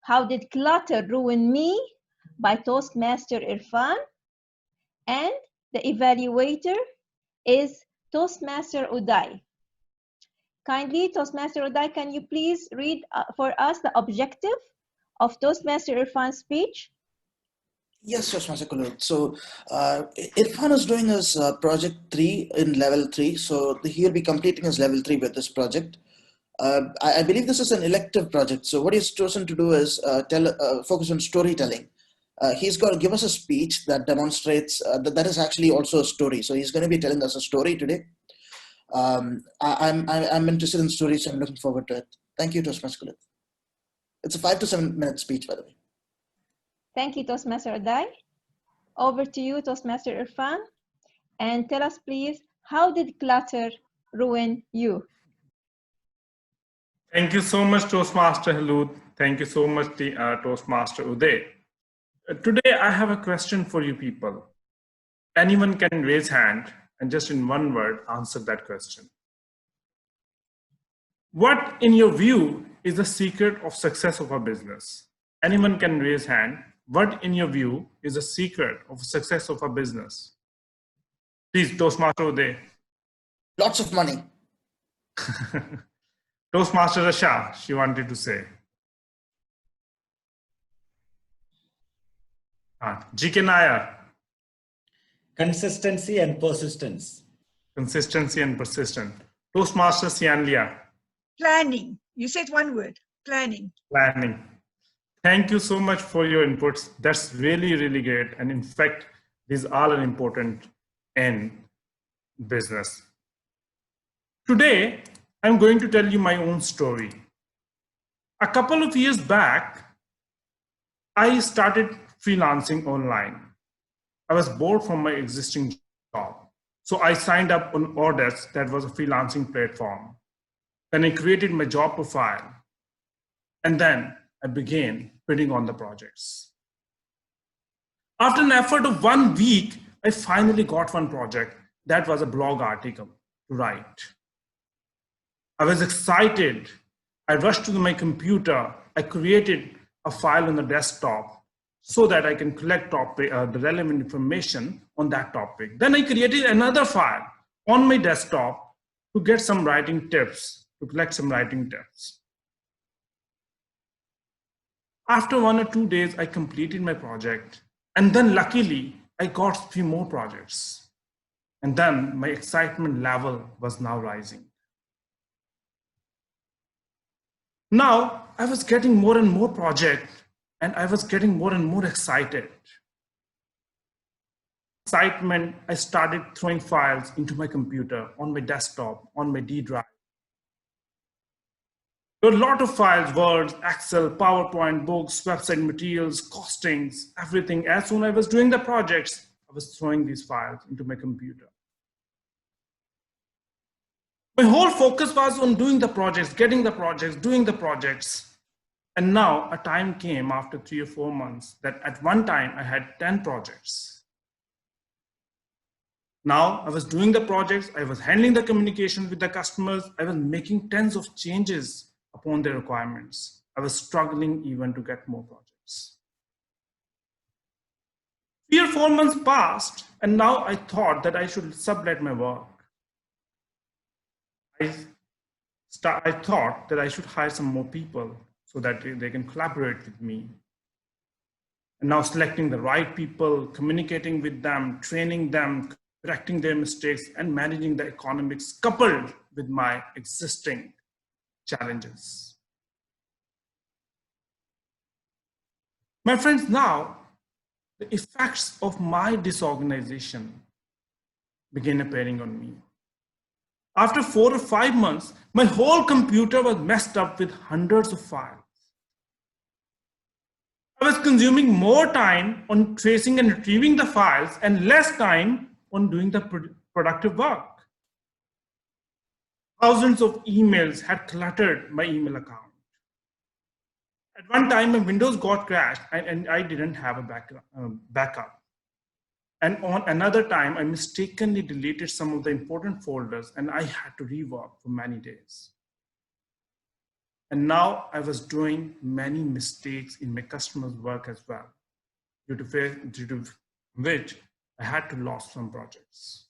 How Did Clutter Ruin Me by Toastmaster Irfan, and the evaluator is Toastmaster Uday. Kindly, Toastmaster Uday, can you please read for us the objective of Toastmaster Irfan's speech? Yes, Toastmaster Kulud. So Irfan is doing his project 3 in level 3. So he'll be completing his level 3 with this project. I believe this is an elective project. So what he's chosen to do is focus on storytelling. He's got to give us a speech that demonstrates that is actually also a story. So he's going to be telling us a story today. I'm interested in stories, so I'm looking forward to it. Thank you, Toastmaster Kulud. It's a 5 to 7 minute speech, by the way. Thank you, Toastmaster Uday. Over to you, Toastmaster Irfan. And tell us, please, how did clutter ruin you? Thank you so much, Toastmaster Halud. Thank you so much, Toastmaster Uday. Today, I have a question for you people. Anyone can raise hand and just in one word answer that question. What, in your view, is the secret of success of a business? Anyone can raise hand. What, in your view, is the secret of success of a business? Please, Toastmaster Uday. Lots of money. Toastmaster Rasha, she wanted to say. GK Nair. Consistency and persistence. Consistency and persistence. Toastmaster Sianlia. Planning. You said one word, planning. Planning. Thank you so much for your inputs. That's really, really great. And in fact, these are important in business. Today, I'm going to tell you my own story. A couple of years back, I started freelancing online. I was bored from my existing job. So I signed up on Orders, that was a freelancing platform. Then I created my job profile. And then I began bidding on the projects. After an effort of 1 week, I finally got one project that was a blog article to write. I was excited. I rushed to my computer. I created a file on the desktop so that I can collect the relevant information on that topic. Then I created another file on my desktop to get some writing tips, to collect some writing tips. After 1 or 2 days, I completed my project. And then luckily, I got a few more projects. And then my excitement level was now rising. Now, I was getting more and more projects, and I was getting more and more excited. Excitement, I started throwing files into my computer, on my desktop, on my D drive. There were a lot of files, Word, Excel, PowerPoint, books, website materials, costings, everything. As soon as I was doing the projects, I was throwing these files into my computer. My whole focus was on doing the projects, getting the projects, doing the projects. And now a time came after 3 or 4 months that at one time I had 10 projects. Now I was doing the projects, I was handling the communication with the customers, I was making tens of changes upon their requirements. I was struggling even to get more projects. 3 or 4 months passed, and now I thought that I should sublet my work. I thought that I should hire some more people so that they can collaborate with me. And now selecting the right people, communicating with them, training them, correcting their mistakes, and managing the economics coupled with my existing challenges. My friends, now the effects of my disorganization began appearing on me. After 4 or 5 months, my whole computer was messed up with hundreds of files. I was consuming more time on tracing and retrieving the files and less time on doing the productive work. Thousands of emails had cluttered my email account. At one time, my Windows got crashed and I didn't have a backup. And on another time, I mistakenly deleted some of the important folders and I had to rework for many days. And now I was doing many mistakes in my customers' work as well, due to which I had to lose some projects.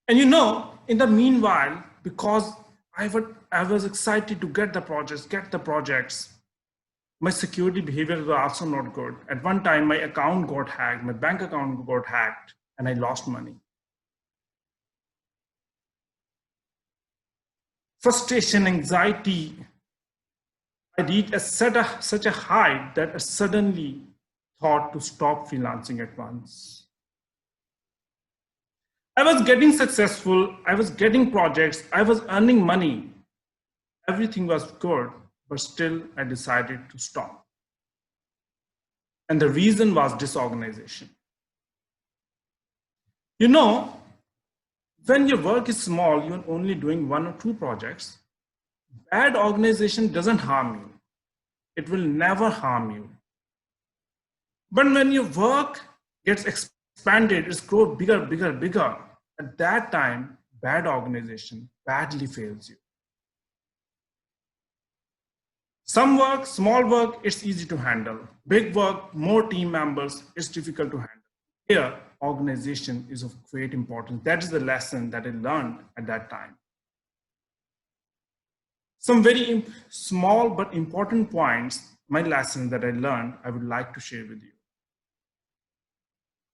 And you know, in the meanwhile, because I was excited to get the projects, my security behavior was also not good. At one time, my account got hacked, my bank account got hacked, and I lost money. Frustration, anxiety, I reached such a height that I suddenly thought to stop freelancing at once. I was getting successful, I was getting projects, I was earning money. Everything was good, but still I decided to stop. And the reason was disorganization. You know, when your work is small, you're only doing 1 or 2 projects, bad organization doesn't harm you. It will never harm you. But when your work gets expanded, it's grown bigger, at that time, bad organization badly fails you. Some work, small work, it's easy to handle. Big work, more team members, it's difficult to handle. Here, organization is of great importance. That is the lesson that I learned at that time. Some very small but important points, my lessons that I learned, I would like to share with you.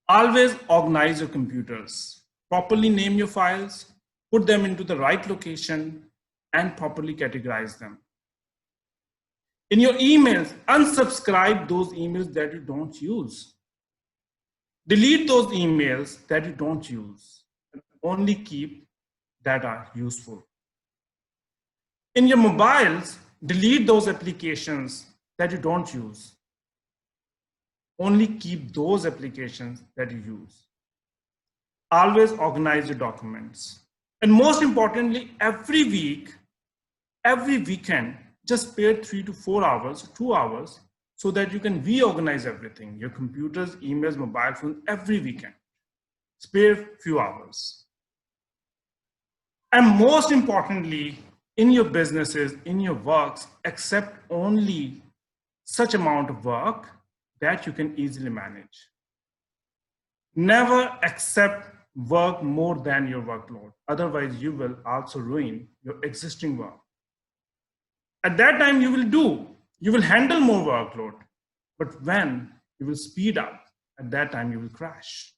Always organize your computers. Properly name your files, put them into the right location, and properly categorize them. In your emails, unsubscribe those emails that you don't use. Delete those emails that you don't use, and only keep that are useful. In your mobiles, delete those applications that you don't use. Only keep those applications that you use. Always organize your documents. And most importantly, every week, every weekend, just spare 3 to 4 hours, 2 hours, so that you can reorganize everything, your computers, emails, mobile phones, every weekend. Spare few hours. And most importantly, in your businesses, in your works, accept only such amount of work that you can easily manage. Never accept work more than your workload. Otherwise, you will also ruin your existing work. At that time, you will handle more workload. But when you will speed up, at that time, you will crash.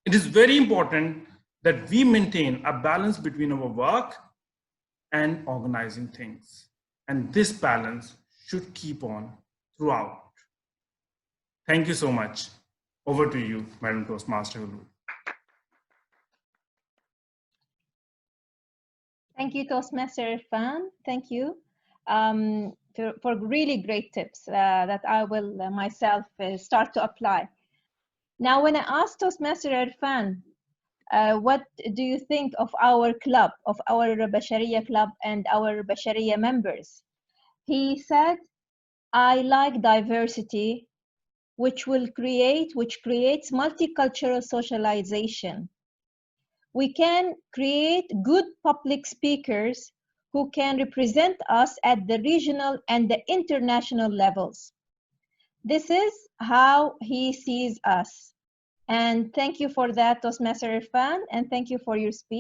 It is very important that we maintain a balance between our work and organizing things. And this balance should keep on throughout. Thank you so much. Over to you, Madam Toastmaster. Thank you, Toastmaster Irfan. Thank you for really great tips that I will myself start to apply. Now, when I asked Toastmaster Irfan, what do you think of our club, of our Basharia club and our Basharia members? He said, I like diversity, which creates multicultural socialization. We can create good public speakers who can represent us at the regional and the international levels. This is how he sees us. And thank you for that, Toastmaster Irfan, and thank you for your speech.